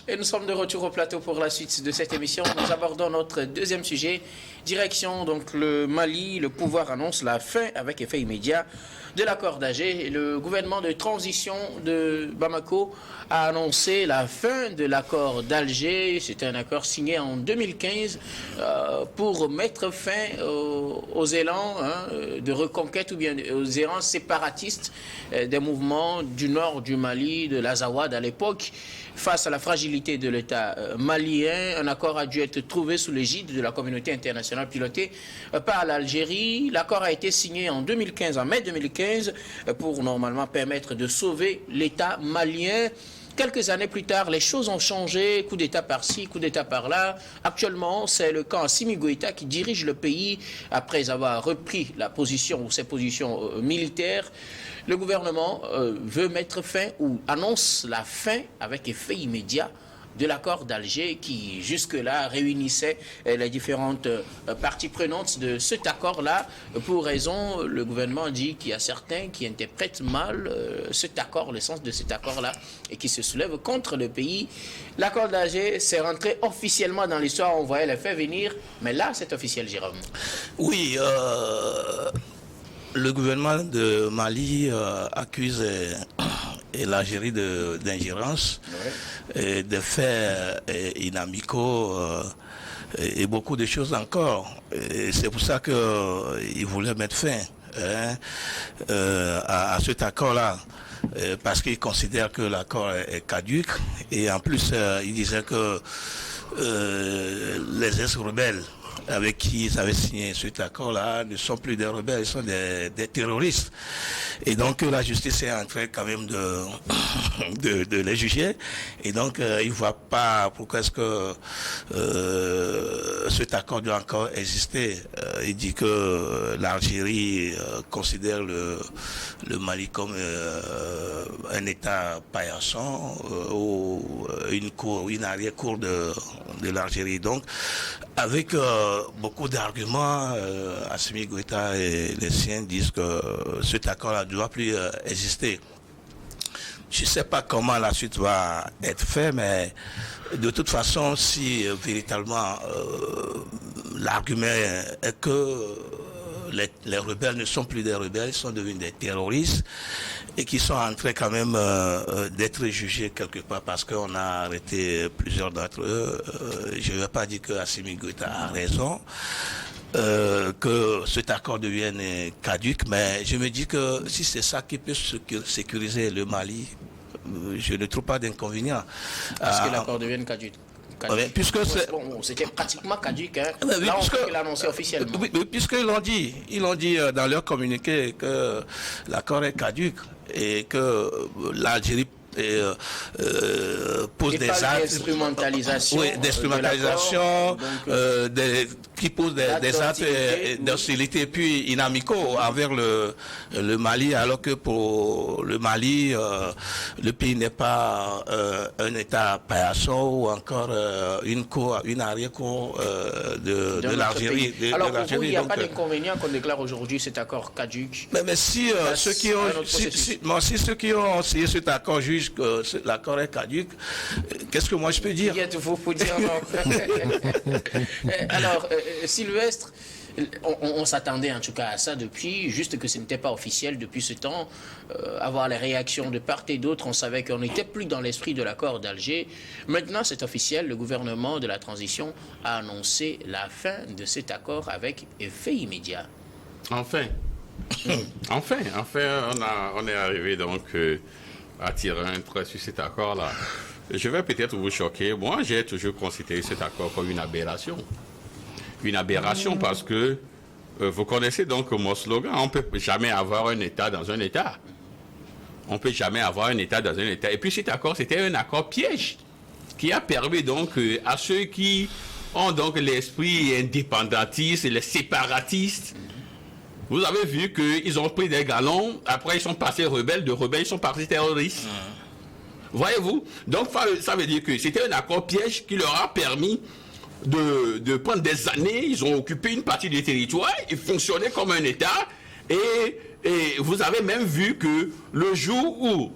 Et nous sommes de retour au plateau pour la suite de cette émission. Nous abordons notre deuxième sujet. Direction donc le Mali. Le pouvoir annonce la fin avec effet immédiat de l'accord d'Alger. Le gouvernement de transition de Bamako a annoncé la fin de l'accord d'Alger. C'était un accord signé en 2015 pour mettre fin aux élans de reconquête ou bien aux élans séparatistes des mouvements du nord du Mali, de l'Azawad à l'époque. Face à la fragilité de l'État malien, un accord a dû être trouvé sous l'égide de la communauté internationale pilotée par l'Algérie. L'accord a été signé en 2015, en mai 2015, pour normalement permettre de sauver l'État malien. Quelques années plus tard, les choses ont changé, coup d'État par-ci, coup d'État par-là. Actuellement, c'est le camp Assimi Goïta qui dirige le pays après avoir repris la position ou ses positions militaires. Le gouvernement veut mettre fin ou annonce la fin avec effet immédiat de l'accord d'Alger qui jusque-là réunissait les différentes parties prenantes de cet accord-là. Pour raison, le gouvernement dit qu'il y a certains qui interprètent mal cet accord, le sens de cet accord-là, et qui se soulèvent contre le pays. L'accord d'Alger s'est rentré officiellement dans l'histoire, on voyait les faits venir, mais là c'est officiel, Jérôme. Oui, le gouvernement de Mali accuse l'Algérie d'ingérence, et de faits inamicaux et beaucoup de choses encore. C'est pour ça qu'ils voulaient mettre fin à cet accord-là, parce qu'ils considèrent que l'accord est caduc, et en plus ils disaient que les ex-rebelles avec qui ils avaient signé cet accord-là ne sont plus des rebelles, ils sont des terroristes. Et donc la justice est en train quand même de les juger. Et donc ils ne voient pas pourquoi est-ce que cet accord doit encore exister. Il dit que l'Algérie considère le Mali comme un État paillasson ou une arrière-cour de l'Algérie. Donc avec beaucoup d'arguments, Assimi Goïta et les siens disent que cet accord-là ne doit plus exister. Je ne sais pas comment la suite va être faite, mais de toute façon, si véritablement l'argument est que les rebelles ne sont plus des rebelles, ils sont devenus des terroristes et qui sont en train quand même d'être jugés quelque part parce qu'on a arrêté plusieurs d'entre eux. Je ne vais pas dire que Assimi Goïta a raison, que cet accord devienne caduc, mais je me dis que si c'est ça qui peut sécuriser le Mali, je ne trouve pas d'inconvénient. Est-ce que l'accord devienne caduc? Puisque c'était pratiquement caduc, hein. Là, on peut l'annoncer officiellement. Oui, puisqu'ils l'ont dit, dans leur communiqué que l'accord est caduc et que l'Algérie pose des actes d'instrumentalisation, d'instrumentalisation, qui pose des actes d'hostilité et puis inamicaux envers le Mali, alors que pour le Mali, le pays n'est pas un État paillasson ou encore une arrière-cour de l'Algérie. Alors pour vous, il n'y a pas d'inconvénient qu'on déclare aujourd'hui cet accord caduc. Mais si ceux qui ont signé cet accord jugent que l'accord est caduc, qu'est-ce que moi je peux dire? Qui êtes-vous pour dire non? Alors, Sylvestre, on s'attendait en tout cas à ça depuis, juste que ce n'était pas officiel depuis ce temps. Avoir les réactions de part et d'autre, on savait qu'on n'était plus dans l'esprit de l'accord d'Alger. Maintenant, c'est officiel, le gouvernement de la transition a annoncé la fin de cet accord avec effet immédiat. Enfin, on est arrivé donc à tirer un trait sur cet accord-là. Je vais peut-être vous choquer. Moi, j'ai toujours considéré cet accord comme une aberration. Une aberration parce que, vous connaissez donc mon slogan, on ne peut jamais avoir un État dans un État. On ne peut jamais avoir un État dans un État. Et puis cet accord, c'était un accord piège qui a permis donc à ceux qui ont donc l'esprit indépendantiste, les séparatistes. Vous avez vu qu'ils ont pris des galons, après ils sont passés rebelles, de rebelles ils sont partis terroristes. Voyez-vous? Donc ça veut dire que c'était un accord piège qui leur a permis de prendre des années, ils ont occupé une partie du territoire, ils fonctionnaient comme un État, et vous avez même vu que le jour où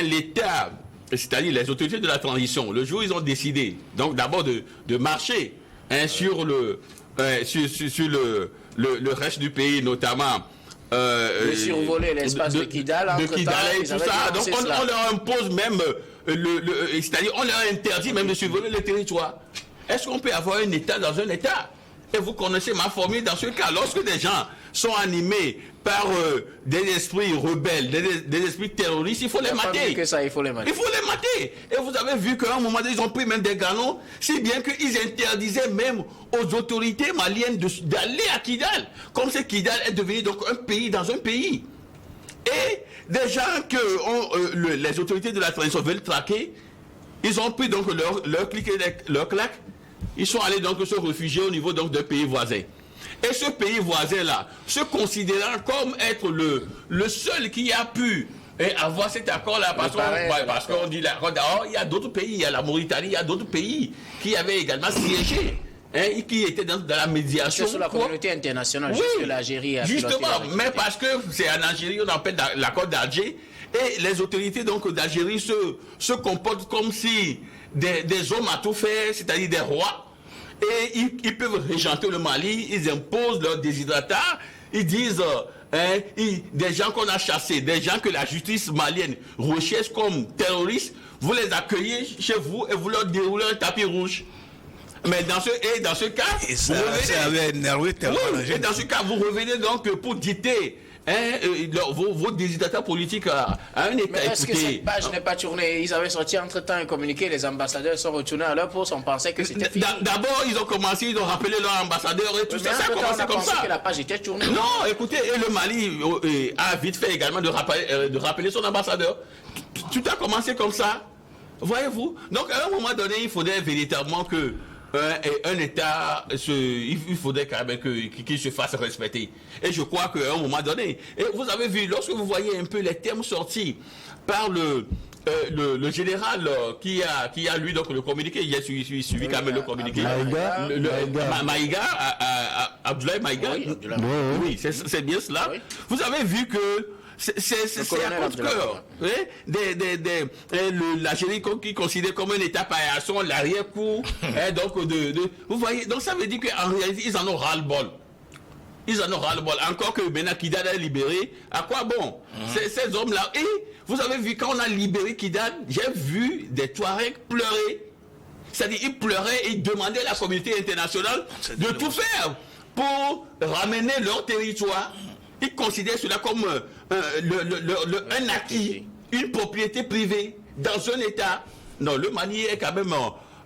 l'État c'est-à-dire les autorités de la transition, le jour où ils ont décidé, donc d'abord de marcher sur le reste du pays, notamment de survoler l'espace de Kidal, et tout ça. Donc on leur impose même c'est-à-dire on leur interdit même de survoler le territoire. Est-ce qu'on peut avoir un État dans un État? Et vous connaissez ma formule dans ce cas. Lorsque des gens sont animés par des esprits rebelles, des esprits terroristes, il faut les mater. Que ça, il faut les mater. Il faut les mater. Et vous avez vu qu'à un moment donné, ils ont pris même des galons, si bien qu'ils interdisaient même aux autorités maliennes d'aller à Kidal. Comme si Kidal est devenu donc un pays dans un pays. Et des gens que les autorités de la transition veulent traquer, ils ont pris donc leur clic et leur claque. Ils sont allés donc se réfugier au niveau donc d'un pays voisin. Et ce pays voisin-là, se considérant comme être le seul qui a pu avoir cet accord-là, parce qu'on dit là, il y a d'autres pays, il y a la Mauritanie, il y a d'autres pays qui avaient également siégé, qui étaient dans la médiation. C'est sur la communauté internationale, oui, juste l'Algérie a justement, mais parce que c'est en Algérie, on appelle l'accord d'Alger, et les autorités donc d'Algérie se comportent comme si des hommes à tout faire, c'est-à-dire des rois, et ils peuvent régenter le Mali, ils imposent leurs déshydratats, ils disent des gens qu'on a chassés, des gens que la justice malienne recherche comme terroristes, vous les accueillez chez vous et vous leur déroulez un tapis rouge. Mais dans ce cas, vous revenez, et dans ce cas, vous revenez donc pour dicter vos déshydratats politiques à un État. Mais est-ce que cette page n'est pas tournée? Ils avaient sorti entre-temps un communiqué, les ambassadeurs sont retournés à leur poste, on pensait que c'était fini. D'abord, ils ont commencé, ils ont rappelé leur ambassadeur et tout ça, ça a commencé comme ça. Que la page était tournée. Non, écoutez, et le Mali a vite fait également de rappeler son ambassadeur. Tout a commencé comme ça, voyez-vous. Donc, à un moment donné, il faudrait véritablement que un État, il faudrait quand même qu'il se fasse respecter. Et je crois qu'à un moment donné, et vous avez vu, lorsque vous voyez un peu les termes sortis par le général qui a lu donc le communiqué, il a suivi quand même le communiqué. Maïga, Abdoulaye Maïga. Oui, c'est bien cela. Oui. Vous avez vu que c'est à contre-cœur. L'Algérie qui considère comme un État paillasson, l'arrière-cour. Vous voyez, donc ça veut dire qu'en réalité, ils en ont ras-le-bol. Ils en ont ras-le-bol. Encore que maintenant Kidal est libéré, à quoi bon? Ces hommes-là. Et vous avez vu, quand on a libéré Kidal, j'ai vu des Touaregs pleurer. C'est-à-dire, ils pleuraient et ils demandaient à la communauté internationale de tout faire pour ramener leur territoire. Ils considèrent cela comme un acquis, une propriété privée dans un État. Non, le Mali est quand même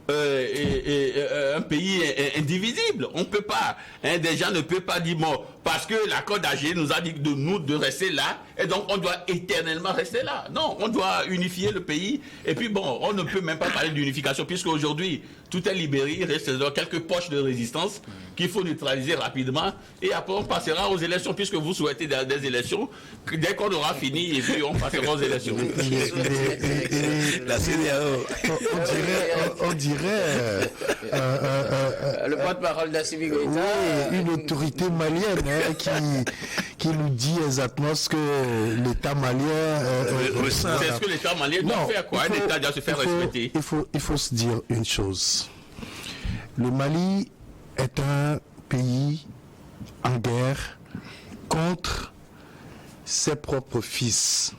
un pays indivisible. On ne peut pas, des gens ne peuvent pas dire, bon, parce que l'accord d'Alger nous a dit de rester là, et donc on doit éternellement rester là. Non, on doit unifier le pays, et puis bon, on ne peut même pas parler d'unification, puisque aujourd'hui, tout est libéré, il reste dans quelques poches de résistance qu'il faut neutraliser rapidement, et après on passera aux élections, puisque vous souhaitez des élections, dès qu'on aura fini, et puis on passera aux élections. La CEDEAO. On dirait le porte-parole d'Assimi Goïta. Oui, une autorité malienne qui nous dit exactement ce que l'État malien ressent. C'est ce que l'État malien doit faire, quoi. Un État doit se faire respecter. Il faut se dire une chose. Le Mali est un pays en guerre contre ses propres fils.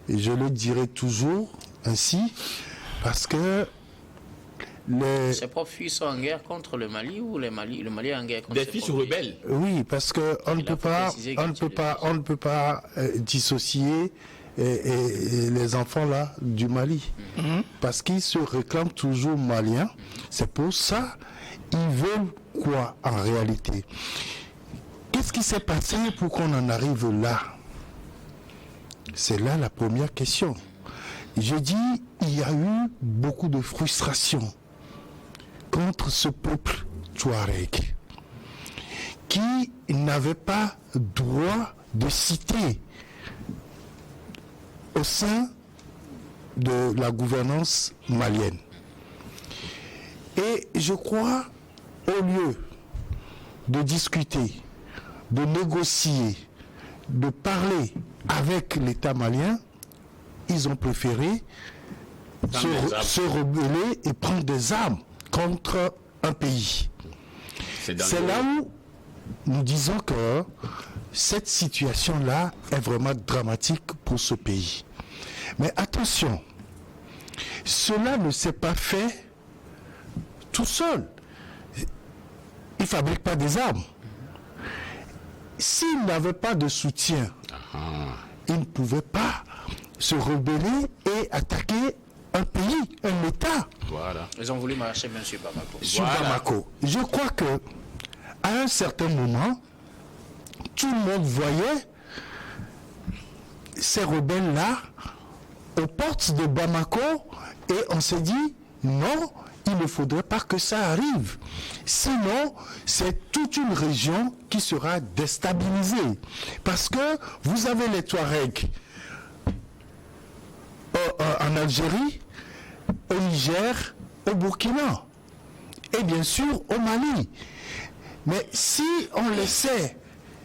Et je le dirai toujours ainsi, parce que ses propres fils sont en guerre contre le Mali ou le Mali est en guerre contre des fils rebelles. Oui, parce que on ne peut pas dissocier les enfants là du Mali, parce qu'ils se réclament toujours maliens. C'est pour ça ils veulent quoi en réalité? Qu'est-ce qui s'est passé pour qu'on en arrive là? C'est là la première question. Je dis, il y a eu beaucoup de frustration contre ce peuple touareg qui n'avait pas droit de citer au sein de la gouvernance malienne. Et je crois, au lieu de discuter, de négocier, de parler avec l'État malien, ils ont préféré se rebeller et prendre des armes contre un pays. C'est là où nous disons que cette situation-là est vraiment dramatique pour ce pays. Mais attention, cela ne s'est pas fait tout seul. Il ne fabrique pas des armes. S'il n'avait pas de soutien, il ne pouvait pas se rebeller et attaquer un pays, un État. Voilà. Ils ont voulu marcher même sur Bamako. Sur Bamako. Je crois que à un certain moment, tout le monde voyait ces rebelles-là aux portes de Bamako et on s'est dit non, il ne faudrait pas que ça arrive. Sinon, c'est toute une région qui sera déstabilisée. Parce que vous avez les Touaregs en Algérie, au Niger, au Burkina et bien sûr au Mali. Mais si on laissait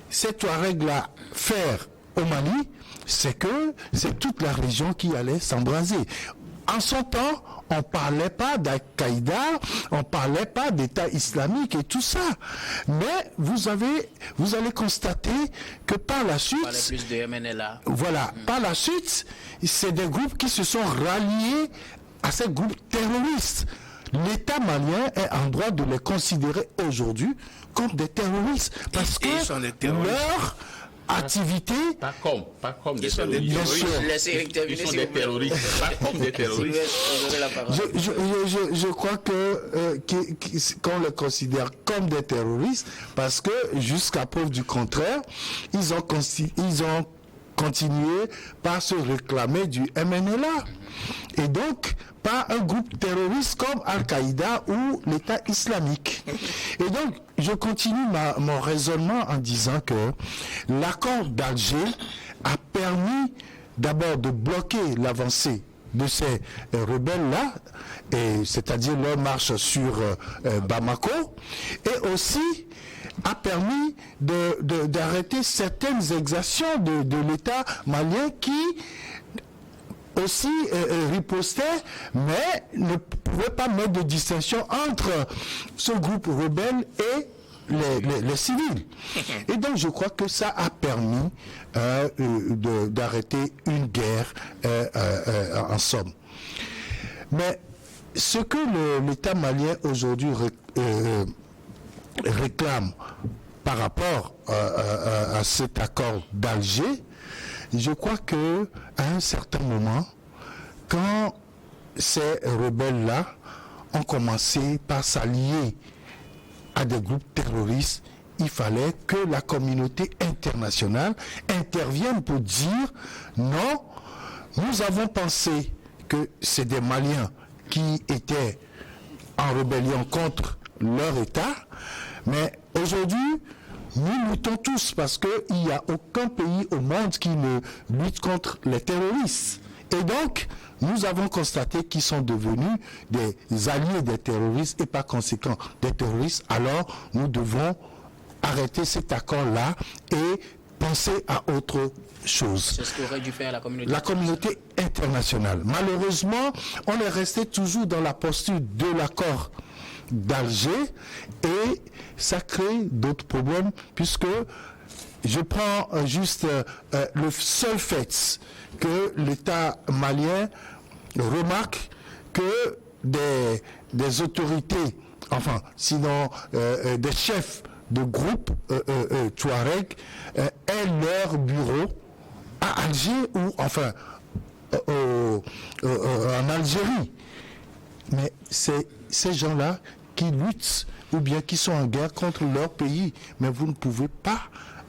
ces Touaregs-là faire au Mali, c'est que c'est toute la région qui allait s'embraser. En son temps, on ne parlait pas d'Al-Qaïda, on ne parlait pas d'État islamique et tout ça. Mais vous allez constater que par la suite... Plus de MNLA. Voilà, par la suite, c'est des groupes qui se sont ralliés à ces groupes terroristes. L'État malien est en droit de les considérer aujourd'hui comme des terroristes. Parce que leur activité... Pas comme des terroristes. Bien sûr. Ils sont des terroristes, pas comme des terroristes. Je crois qu'on les considère comme des terroristes parce que jusqu'à preuve du contraire, ils ont continué par se réclamer du MNLA. Et donc, pas un groupe terroriste comme Al-Qaïda ou l'État islamique. Et donc, je continue mon raisonnement en disant que l'accord d'Alger a permis d'abord de bloquer l'avancée de ces rebelles-là, c'est-à-dire leur marche sur Bamako, et aussi a permis d'arrêter certaines exactions de l'État malien qui aussi ripostait, mais ne pouvait pas mettre de distinction entre ce groupe rebelle et les civils. Et donc je crois que ça a permis d'arrêter une guerre en somme. Mais ce que l'État malien aujourd'hui réclame par rapport à cet accord d'Alger, je crois que à un certain moment, quand ces rebelles-là ont commencé par s'allier à des groupes terroristes, il fallait que la communauté internationale intervienne pour dire non, nous avons pensé que c'est des Maliens qui étaient en rébellion contre leur État, mais aujourd'hui, nous luttons tous parce qu'il n'y a aucun pays au monde qui ne lutte contre les terroristes. Et donc, nous avons constaté qu'ils sont devenus des alliés des terroristes et par conséquent des terroristes. Alors, nous devons arrêter cet accord-là et penser à autre chose. C'est ce qu'aurait dû faire la communauté internationale. Malheureusement, on est resté toujours dans la posture de l'accord d'Alger et ça crée d'autres problèmes puisque je prends juste le seul fait que l'État malien remarque que des autorités, enfin sinon des chefs de groupe Touareg aient leur bureau à Alger ou enfin en Algérie. Mais c'est ces gens-là qui luttent ou bien qui sont en guerre contre leur pays. Mais vous ne pouvez pas,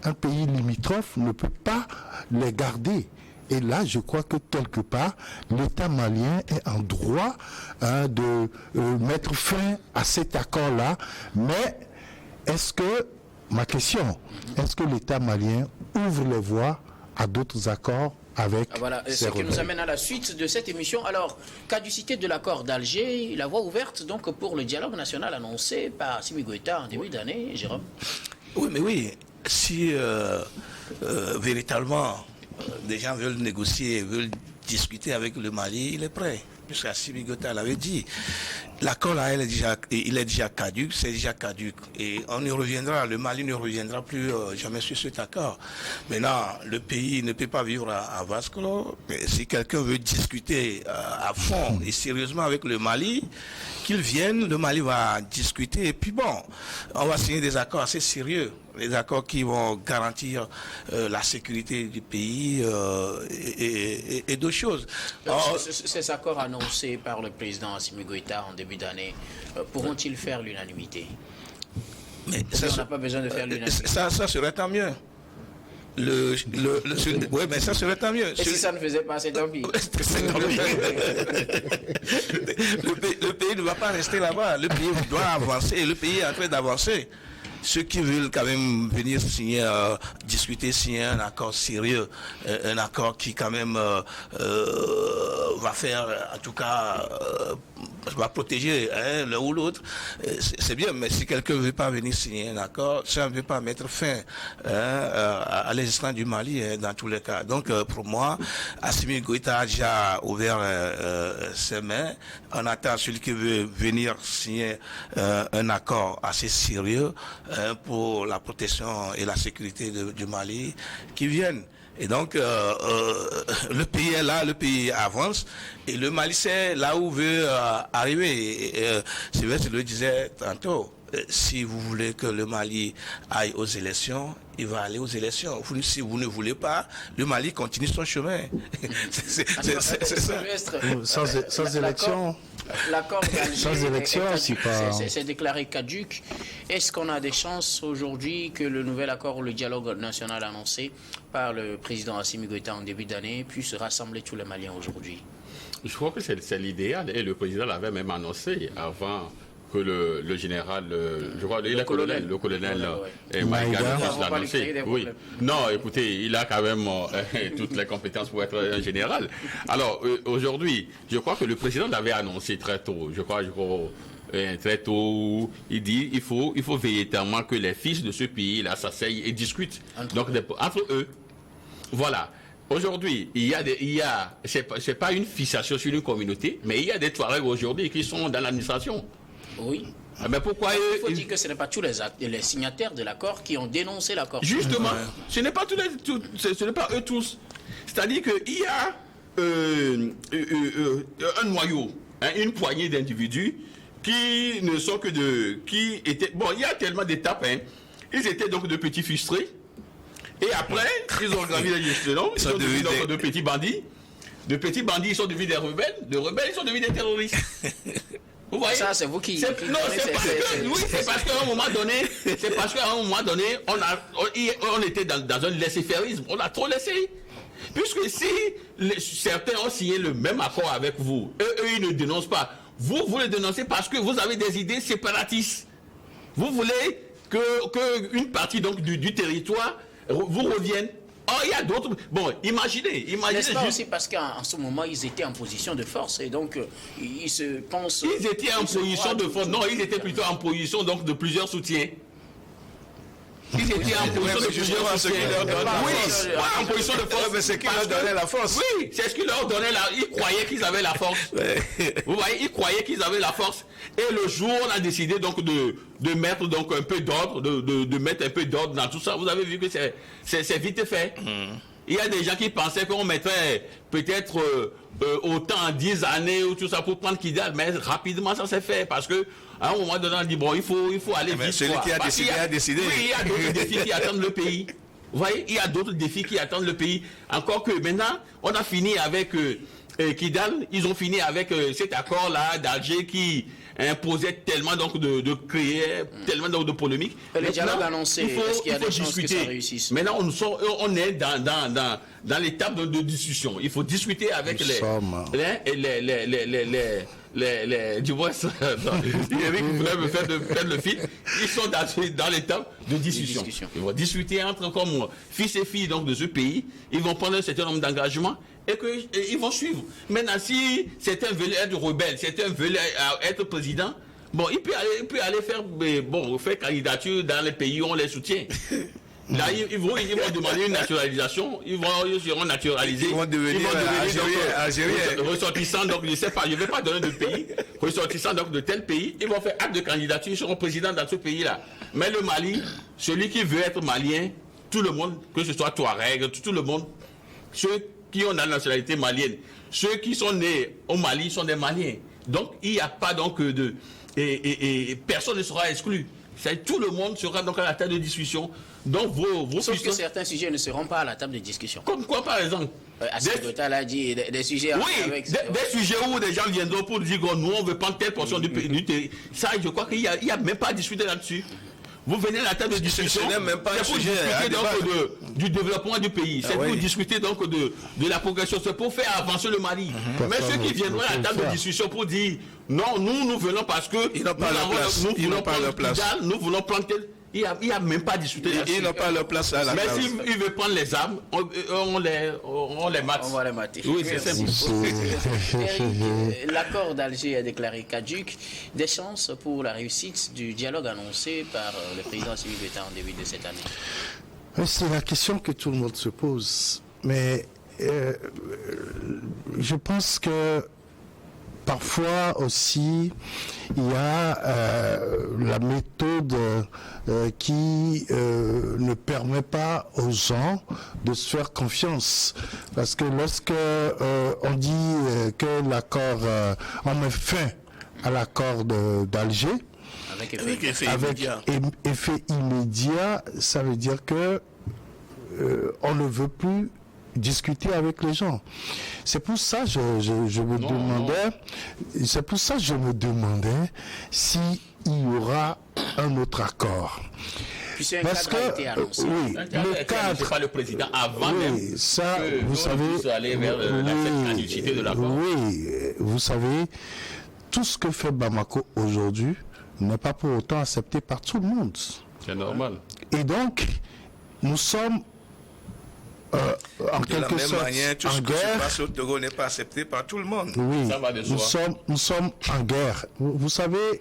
un pays limitrophe ne peut pas les garder. Et là, je crois que quelque part, l'État malien est en droit de mettre fin à cet accord-là. Mais est-ce que, ma question, est-ce que l'État malien ouvre les voies à d'autres accords avec voilà, ce qui nous amène à la suite de cette émission. Alors, caducité de l'accord d'Alger, la voie ouverte donc pour le dialogue national annoncé par Assimi Goïta en début d'année, Jérôme. Oui, mais oui, si véritablement des gens veulent négocier, veulent discuter avec le Mali, il est prêt. puisque Assimi Goïta l'avait dit. L'accord là, il est déjà caduc, c'est déjà caduc. Et on y reviendra, le Mali ne reviendra plus jamais sur cet accord. Maintenant, le pays ne peut pas vivre à vase clos. Mais si quelqu'un veut discuter à fond et sérieusement avec le Mali, qu'il vienne, le Mali va discuter. Et puis bon, on va signer des accords assez sérieux. Des accords qui vont garantir la sécurité du pays et d'autres choses. Ces accords annoncés par le président Assimi Goïta en début d'année, pourront-ils faire l'unanimité? Mais on n'a pas besoin de faire l'unanimité. Ça serait tant mieux. Oui, mais ça serait tant mieux. Et si ça ne faisait pas, c'est tant pis. Le pays ne va pas rester là-bas. Le pays doit avancer. Le pays est en train d'avancer. Ceux qui veulent quand même venir signer, discuter, signer un accord sérieux, un accord qui quand même va faire, en tout cas, va protéger l'un ou l'autre, c'est bien. Mais si quelqu'un ne veut pas venir signer un accord, ça ne veut pas mettre fin à l'existence du Mali dans tous les cas. Donc pour moi, Assimi Goïta a déjà ouvert ses mains. On attend celui qui veut venir signer un accord assez sérieux pour la protection et la sécurité du Mali qui viennent. Et donc, le pays est là, le pays avance, et le Mali, c'est là où veut arriver. Sylvestre le disait tantôt, si vous voulez que le Mali aille aux élections, il va aller aux élections. Si vous ne voulez pas, le Mali continue son chemin. C'est ça. Sans élections. L'accord sans élection, c'est déclaré caduc. Est-ce qu'on a des chances aujourd'hui que le nouvel accord ou le dialogue national annoncé par le président Assimi Goïta en début d'année puisse rassembler tous les Maliens aujourd'hui? Je crois que c'est l'idéal, et le président l'avait même annoncé avant que le général, je crois, le colonel Maïga puisse l'annoncer. Oui. Non, écoutez, il a quand même toutes les compétences pour être un général. Alors, aujourd'hui, je crois que le président l'avait annoncé très tôt. Je crois très tôt, il dit il faut véritablement que les fils de ce pays-là s'asseyent et discutent. Entre eux. Voilà. Aujourd'hui, c'est pas une fixation sur une communauté, mais il y a des Touaregs aujourd'hui qui sont dans l'administration. Oui. Mais pourquoi il faut dire que ce n'est pas tous les signataires de l'accord qui ont dénoncé l'accord. Justement, ce n'est pas ce n'est pas eux tous. C'est-à-dire qu'il y a un noyau, une poignée d'individus qui ne sont que qui étaient. Bon, il y a tellement d'étapes. Ils étaient donc de petits frustrés. Et après, ils ont gravi les échelons. Ils sont devenus donc de petits bandits. De petits bandits, ils sont devenus des rebelles. De rebelles, ils sont devenus des terroristes. Vous voyez? Ça, c'est vous qui... Non, c'est parce qu'à un moment donné, on était dans un laisser-fairisme. On a trop laissé. Puisque si certains ont signé le même accord avec vous, eux, ils ne dénoncent pas. Vous le dénoncez parce que vous avez des idées séparatistes. Vous voulez qu'une partie donc du territoire vous revienne. Oh, il y a d'autres. Bon, imaginez. N'est-ce pas aussi parce qu'en ce moment, ils étaient en position de force et donc ils se pensent. Ils étaient en position de force. Non, ils étaient plutôt en position donc de plusieurs soutiens. Ils étaient en position de plusieurs soutiens. Oui, en position de force. Mais c'est qui leur donnait la force. Oui, c'est ce qui leur donnait Ils croyaient qu'ils avaient la force. Vous voyez, ils croyaient qu'ils avaient la force. Et le jour, on a décidé donc de mettre donc un peu d'ordre, de mettre un peu d'ordre dans tout ça. Vous avez vu que c'est vite fait. Il y a des gens qui pensaient qu'on mettrait peut-être autant en 10 années ou tout ça pour prendre Kidal, mais rapidement ça s'est fait parce que à un moment donné on dit bon il faut aller vite. Celui qui a décidé a décidé. Oui, il y a d'autres défis qui attendent le pays. Vous voyez, il y a d'autres défis qui attendent le pays. Encore que maintenant on a fini avec Kidal, ils ont fini avec cet accord là d'Alger qui imposait tellement donc de créer tellement donc de polémiques. Le dialogue annoncé, est-ce qu'il y a des chances que ça réussisse? Maintenant, on est dans l'étape de discussion. Il faut discuter avec du moins, Eric voulait me faire le fil. Ils sont dans l'étape de discussion. Ils vont discuter entre comme fils et filles donc de ce pays. Ils vont prendre un certain nombre d'engagements. Et qu'ils vont suivre. Maintenant, si certains veulent être rebelles, certains veulent être président, bon, il peut aller faire candidature dans les pays où on les soutient. Là, ils vont demander une naturalisation, ils seront naturalisés. Ils vont devenir Algériens. Ressortissants, donc je ne sais pas, je ne vais pas donner de pays, ressortissants donc de tel pays, ils vont faire acte de candidature, ils seront présidents dans ce pays-là. Mais le Mali, celui qui veut être malien, tout le monde, que ce soit Touareg, tout le monde, ceux qui ont la nationalité malienne, ceux qui sont nés au Mali sont des Maliens. Donc il n'y a pas donc de... Et personne ne sera exclu. Tout le monde sera donc à la table de discussion. Donc sauf que certains sujets ne seront pas à la table de discussion. Comme quoi par exemple Assimi Goïta l'a dit, des sujets... Oui, avec... des sujets où des gens viendront pour dire que nous on veut prendre telle portion du pays. Ça, je crois qu'il n'y a même pas à discuter là-dessus. Vous venez à la table de discussion, c'est pour discuter donc du développement du pays, c'est pour discuter donc de la progression, c'est pour faire avancer le Mali. Mais ceux qui viendront à la table de discussion pour dire non, nous venons parce que ils n'ont pas leur place. Nous voulons prendre il n'y a même pas discuté. Ils n'ont pas leur place à la table. Mais s'ils veulent prendre les armes, on les mate. On va les mater. Oui, c'est simple. L'accord d'Alger a déclaré caduc. Des chances pour la réussite du dialogue annoncé par le président Assimi Goïta en début de cette année. C'est la question que tout le monde se pose. Mais je pense que parfois aussi, il y a la méthode qui ne permet pas aux gens de se faire confiance. Parce que lorsque on dit que l'accord, on met fin à l'accord d'Alger, avec effet immédiat, ça veut dire que on ne veut plus discuter avec les gens. C'est pour ça je me demandais s'il y aura un autre accord. Puis c'est un cadre a été annoncé. Oui, le cadre. C'est pas le président avant même. Ça, vous savez. Aller vers la caducité de l'accord. Oui, vous savez, tout ce que fait Bamako aujourd'hui n'est pas pour autant accepté par tout le monde. C'est normal. Et donc, nous sommes en quelque sorte tout ce qui se passe au Togo n'est pas accepté par tout le monde. Oui, ça va de soi. Nous sommes en guerre. Vous savez,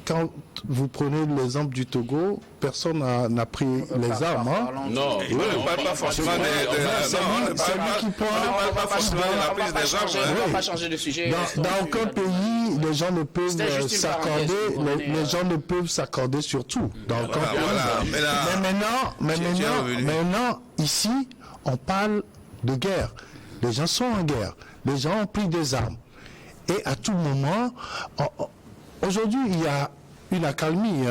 quand vous prenez l'exemple du Togo, personne n'a pris les armes. Non, on ne parle pas forcément de on ne va pas changer de sujet. Dans aucun pays, les gens ne peuvent s'accorder. Les gens ne peuvent s'accorder sur tout. Dans aucun pays. Mais maintenant, ici, on parle de guerre. Les gens sont en guerre. Les gens ont pris des armes. Et à tout moment, aujourd'hui, il y a une accalmie.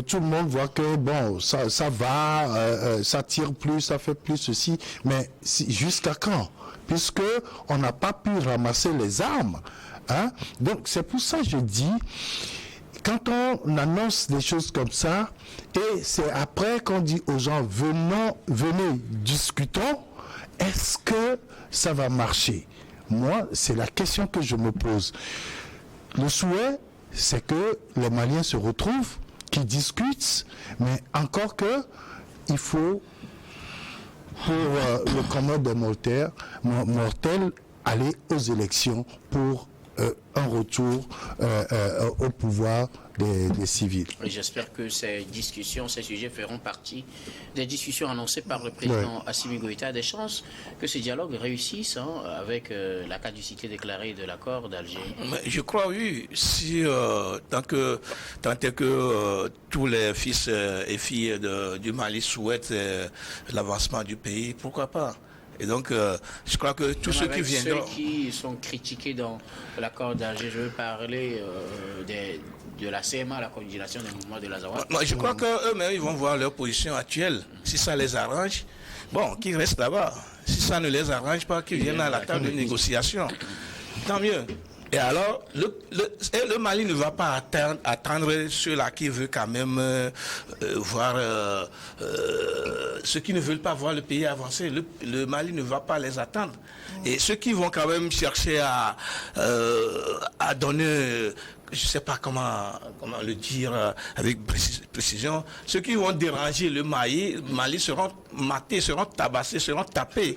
Tout le monde voit que bon, ça va, ça tire plus, ça fait plus ceci. Mais jusqu'à quand? Puisque on n'a pas pu ramasser les armes. Donc c'est pour ça que je dis, quand on annonce des choses comme ça, et c'est après qu'on dit aux gens venez, discutons, est-ce que ça va marcher? Moi, c'est la question que je me pose. Le souhait, c'est que les Maliens se retrouvent, qu'ils discutent, mais encore que il faut, pour le commun des mortels, aller aux élections pour un retour au pouvoir des civils. Et j'espère que ces discussions, ces sujets feront partie des discussions annoncées par le président Assimi Goïta. Des chances que ce dialogue réussisse avec la caducité déclarée de l'accord d'Alger. Je crois, oui. Si, tant que tous les fils et filles du Mali souhaitent l'avancement du pays, pourquoi pas? Et donc, je crois que tous ceux qui viennent... Ceux qui sont critiqués dans l'accord d'Alger, je veux parler de la CMA, la coordination des mouvements de l'Azawad. Moi, je crois qu'eux-mêmes, ils vont voir leur position actuelle. Si ça les arrange, bon, qu'ils restent là-bas. Si ça ne les arrange pas, qu'ils viennent à la table de négociation. Tant mieux. Et alors, le Mali ne va pas attendre ceux-là qui veulent quand même voir ceux qui ne veulent pas voir le pays avancer. Le Mali ne va pas les attendre. Et ceux qui vont quand même chercher à donner je ne sais pas comment le dire avec précision, ceux qui vont déranger le Mali seront matés, seront tabassés, seront tapés.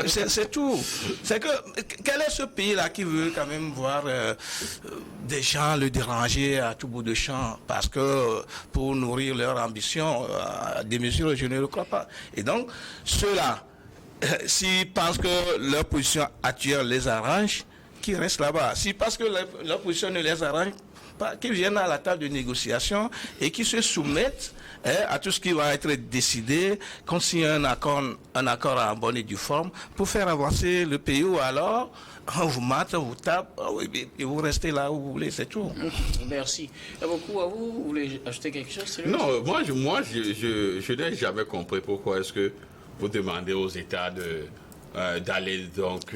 C'est tout. C'est que, quel est ce pays-là qui veut quand même voir des gens le déranger à tout bout de champ parce que pour nourrir leur ambition, à des mesures, je ne le crois pas. Et donc, ceux-là, s'ils pensent que leur position actuelle les arrange, qui restent là-bas. Si parce que leur position ne les arrange pas, qu'ils viennent à la table de négociation et qu'ils se soumettent à tout ce qui va être décidé, qu'on signe un accord en bonne et due forme pour faire avancer le pays, ou alors on vous mate, on vous tape et vous restez là où vous voulez, c'est tout. Merci. Beaucoup à vous. Vous voulez ajouter quelque chose? Non, moi je n'ai jamais compris pourquoi est-ce que vous demandez aux États d'aller donc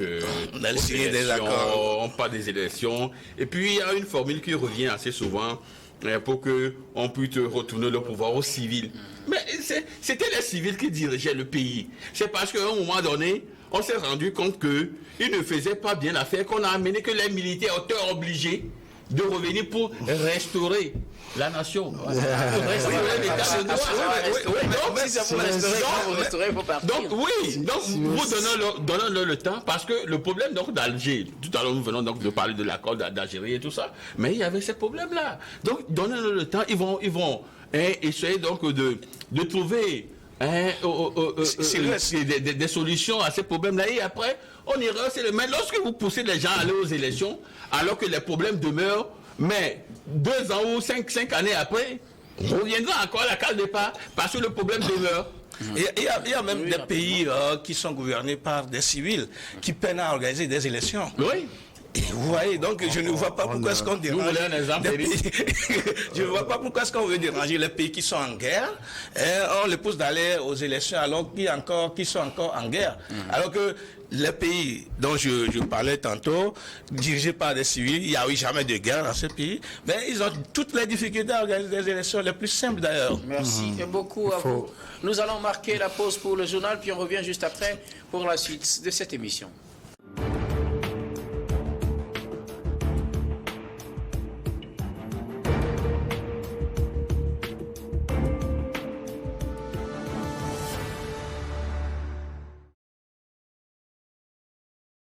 signer des accords, pas des élections. Et puis il y a une formule qui revient assez souvent pour qu'on puisse retourner le pouvoir aux civils. Mais c'était les civils qui dirigeaient le pays. C'est parce qu'à un moment donné, on s'est rendu compte qu'ils ne faisaient pas bien l'affaire, qu'on a amené que les militaires étaient obligés de revenir pour restaurer la nation. Donc vous donnez le temps, parce que le problème d'Alger, tout à l'heure nous venons donc de parler de l'accord d'Algérie et tout ça, mais il y avait ces problèmes-là. Donc donnez-leur le temps, ils vont essayer donc de trouver des solutions à ces problèmes-là, et après on ira. Mais lorsque vous poussez les gens à aller aux élections alors que les problèmes demeurent, mais 2 ans ou 5 années après, on reviendra encore à la case départ parce que le problème demeure. Il y a même des pays qui sont gouvernés par des civils qui peinent à organiser des élections. Oui. Et vous voyez, donc je ne vois pas pourquoi est-ce qu'on dérange des pays. Je ne vois pas pourquoi est-ce qu'on veut déranger les pays qui sont en guerre. On les pousse d'aller aux élections alors qu'ils sont encore en guerre. Alors que les pays dont je parlais tantôt, dirigés par des civils, il n'y a eu jamais de guerre dans ces pays, mais ils ont toutes les difficultés à organiser des élections, les plus simples d'ailleurs. Merci beaucoup à vous. Nous allons marquer la pause pour le journal, puis on revient juste après pour la suite de cette émission.